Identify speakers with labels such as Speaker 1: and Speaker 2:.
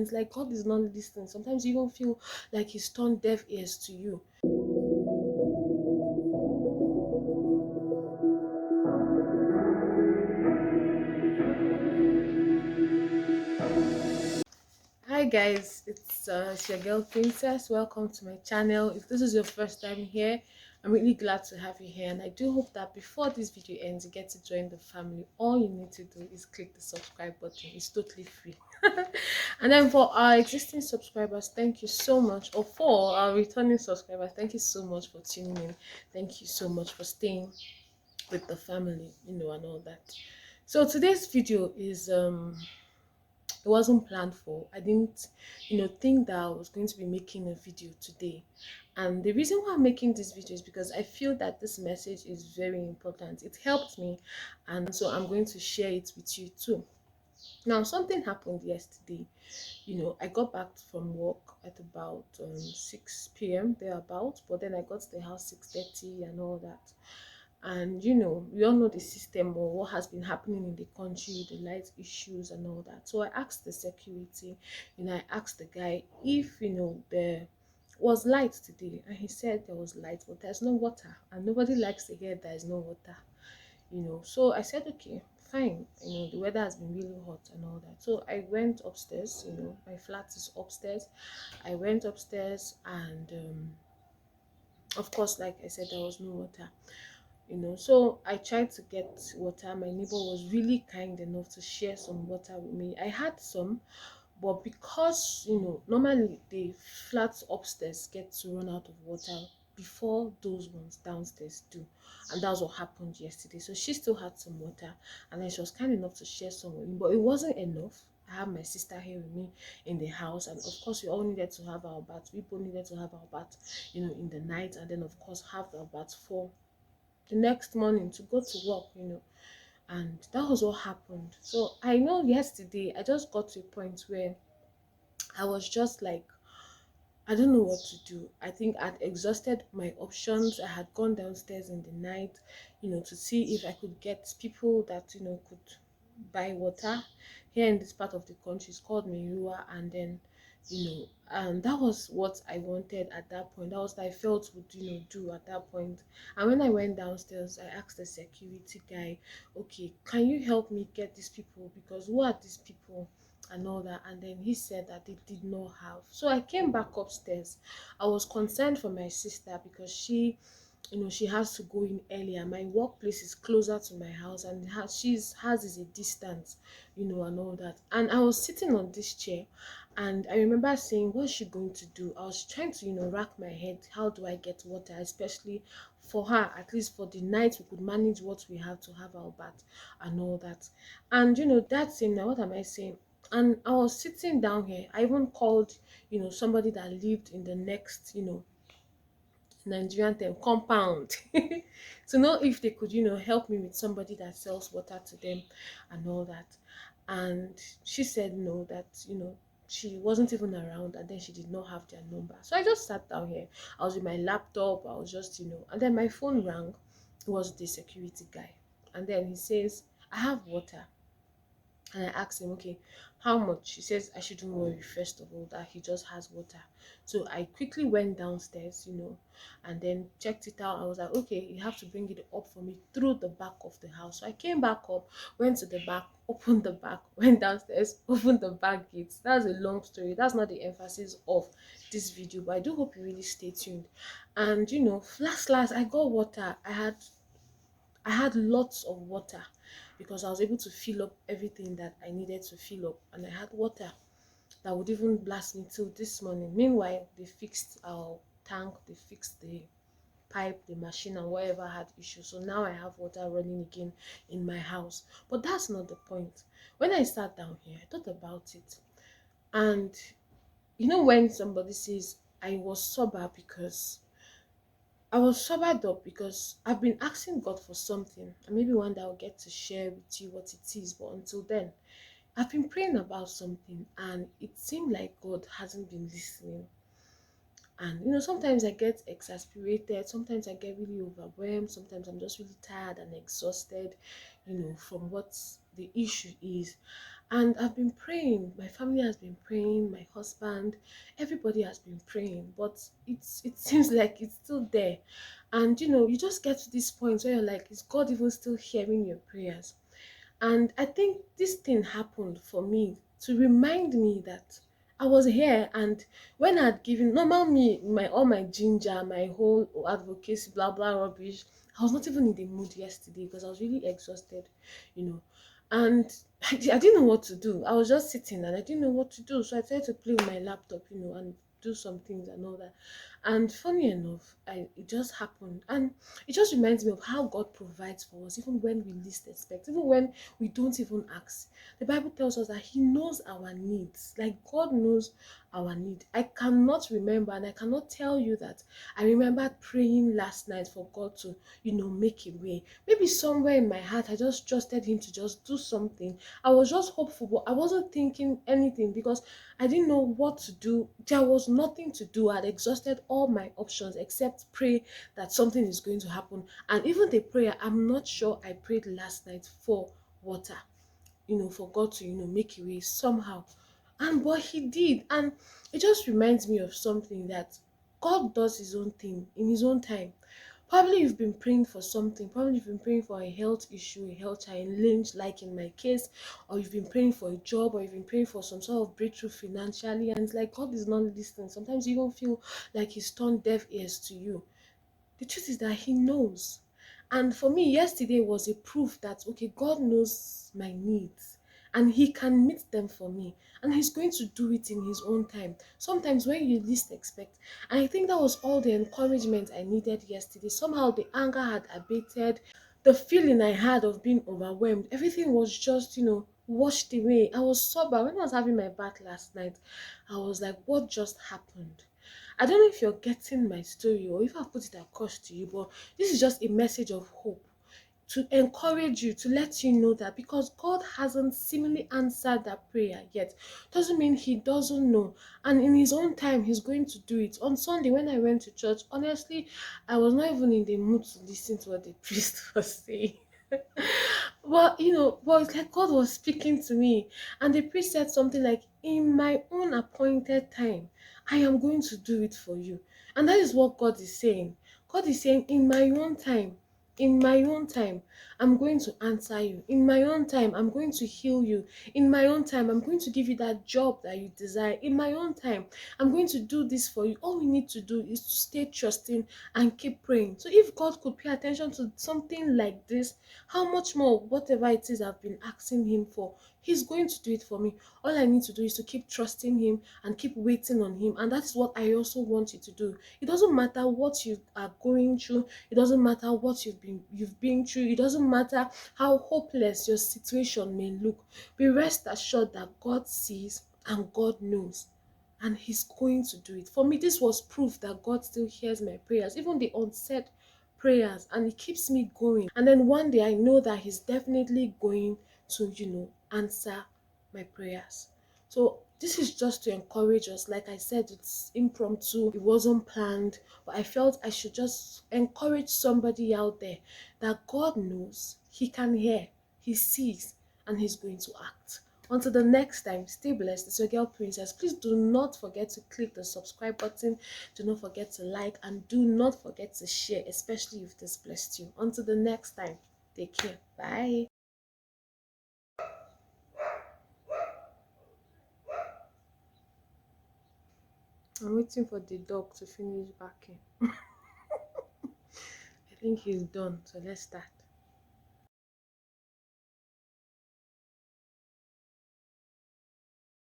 Speaker 1: it's like God is not listening. Sometimes you even feel like He's turned deaf ears to you. Hi guys, it's your girl Princess. Welcome to my channel. If this is your first time here, I'm really glad to have you here, and I do hope that before this video ends you get to join the family. All you need to do is click the subscribe button. It's totally free. And then for our existing subscribers, thank you so much. Or for our returning subscribers, thank you so much for tuning in. Thank you so much for staying with the family, and all that. So today's video is it wasn't planned for. I didn't think that I was going to be making a video today. And the reason why I'm making this video is because I feel that this message is very important. It helped me, and so I'm going to share it with you too. Now, something happened yesterday. I got back from work at about 6 p.m. thereabout, but then I got to the house 6:30 and all that. And we all know the system or what has been happening in the country, the light issues and all that. So I asked the security, I asked the guy if there was light today, and he said there was light but there's no water, and nobody likes to hear there is no water. So I said, okay, fine. The weather has been really hot and all that. So I went upstairs. My flat is upstairs. I went upstairs, and of course, like I said, there was no water. So I tried to get water. My neighbor was really kind enough to share some water with me. I had some, but because normally the flats upstairs get to run out of water before those ones downstairs do, and that's what happened yesterday. So she still had some water, and then she was kind enough to share some with me, but it wasn't enough. I have my sister here with me in the house, and of course we all needed to have our bath. We both needed to have our bath in the night, and then of course have our bath for the next morning to go to work. And that was what happened. So I know yesterday I just got to a point where I was just like, I don't know what to do. I think I'd exhausted my options. I had gone downstairs in the night, to see if I could get people that could buy water. Here in this part of the country, it's called Merua, and then and that was what I wanted at that point. That was what I felt would do at that point. And when I went downstairs, I asked the security guy, okay, can you help me get these people, because who are these people and all that? And then he said that they did not have. So I came back upstairs. I was concerned for my sister because she has to go in earlier. My workplace is closer to my house, and hers is a distance, and all that. And I was sitting on this chair, and I remember saying, what's she going to do? I was trying to rack my head, how do I get water, especially for her, at least for the night we could manage what we have to have our bath and all that. And that same now, what am I saying? And I was sitting down here. I even called somebody that lived in the next Nigerian term compound to know if they could help me with somebody that sells water to them and all that. And she said no, that she wasn't even around, and then she did not have their number. So I just sat down here. I was with my laptop. I was just and then my phone rang. It was the security guy, and then he says, I have water. And I asked him, okay, how much? He says I shouldn't worry, first of all, that he just has water. So I quickly went downstairs, and then checked it out. I was like, okay, you have to bring it up for me through the back of the house. So I came back up, went to the back, opened the back, went downstairs, opened the back gates. That's a long story. That's not the emphasis of this video, but I do hope you really stay tuned. And last I got water. I had lots of water because I was able to fill up everything that I needed to fill up, and I had water that would even last me till this morning. Meanwhile, they fixed our tank, they fixed the pipe, the machine, and whatever had issues. So now I have water running again in my house. But that's not the point. When I sat down here, I thought about it. And when somebody says I was sober, because I was sobered up because I've been asking God for something, and maybe one day I'll get to share with you what it is. But until then, I've been praying about something, and it seemed like God hasn't been listening. And sometimes I get exasperated, sometimes I get really overwhelmed, sometimes I'm just really tired and exhausted, from what the issue is. And I've been praying, my family has been praying, my husband, everybody has been praying, but it seems like it's still there. And you just get to this point where you're like, is God even still hearing your prayers? And I think this thing happened for me to remind me that I was here. And when I'd given normal me, my all my ginger, my whole advocacy, blah blah rubbish, I was not even in the mood yesterday because I was really exhausted, you know. And I didn't know what to do. I was just sitting and I didn't know what to do. So I tried to play with my laptop, and do some things and all that. And funny enough, it just happened. And it just reminds me of how God provides for us, even when we least expect, even when we don't even ask. The Bible tells us that He knows our needs. Like God knows our need. I cannot remember, and I cannot tell you that I remembered praying last night for God to, make a way. Maybe somewhere in my heart, I just trusted Him to just do something. I was just hopeful, but I wasn't thinking anything because I didn't know what to do. There was nothing to do. I'd exhausted all my options except pray that something is going to happen. And even the prayer, I'm not sure I prayed last night for water, for God to, make a way somehow. And but He did. And it just reminds me of something that God does His own thing in His own time. Probably you've been praying for something. Probably you've been praying for a health issue, a health challenge, like in my case, or you've been praying for a job, or you've been praying for some sort of breakthrough financially, and it's like God is not listening. Sometimes you even feel like He's turned deaf ears to you. The truth is that He knows. And for me, yesterday was a proof that, okay, God knows my needs and He can meet them for me. And He's going to do it in His own time. Sometimes when you least expect. And I think that was all the encouragement I needed yesterday. Somehow the anger had abated. The feeling I had of being overwhelmed, everything was just, washed away. I was sober. When I was having my bath last night, I was like, what just happened? I don't know if you're getting my story or if I've put it across to you, but this is just a message of hope to encourage you, to let you know that because God hasn't seemingly answered that prayer yet, doesn't mean He doesn't know. And in His own time, He's going to do it. On Sunday, when I went to church, honestly, I was not even in the mood to listen to what the priest was saying. But it's like God was speaking to me, and the priest said something like, in my own appointed time, I am going to do it for you. And that is what God is saying. God is saying, in my own time, I'm going to answer you. In my own time, I'm going to heal you. In my own time, I'm going to give you that job that you desire. In my own time, I'm going to do this for you. All we need to do is to stay trusting and keep praying. So if God could pay attention to something like this, how much more whatever it is I've been asking Him for, He's going to do it for me. All I need to do is to keep trusting Him and keep waiting on Him. And that's what I also want you to do. It doesn't matter what you are going through. It doesn't matter what you've been through. It doesn't matter how hopeless your situation may look. Be rest assured that God sees and God knows. And He's going to do it. For me, this was proof that God still hears my prayers, even the unsaid prayers, and it keeps me going. And then one day I know that He's definitely going to, answer my prayers. So this is just to encourage us. Like I said, it's impromptu, it wasn't planned, but I felt I should just encourage somebody out there that God knows, He can hear, He sees, and He's going to act. Until the next time, stay blessed. It's your girl Princess. Please do not forget to click the subscribe button. Do not forget to like, and do not forget to share, especially if this blessed you. Until the next time, take care. Bye. I'm waiting for the dog to finish barking. I think he's done, so let's start.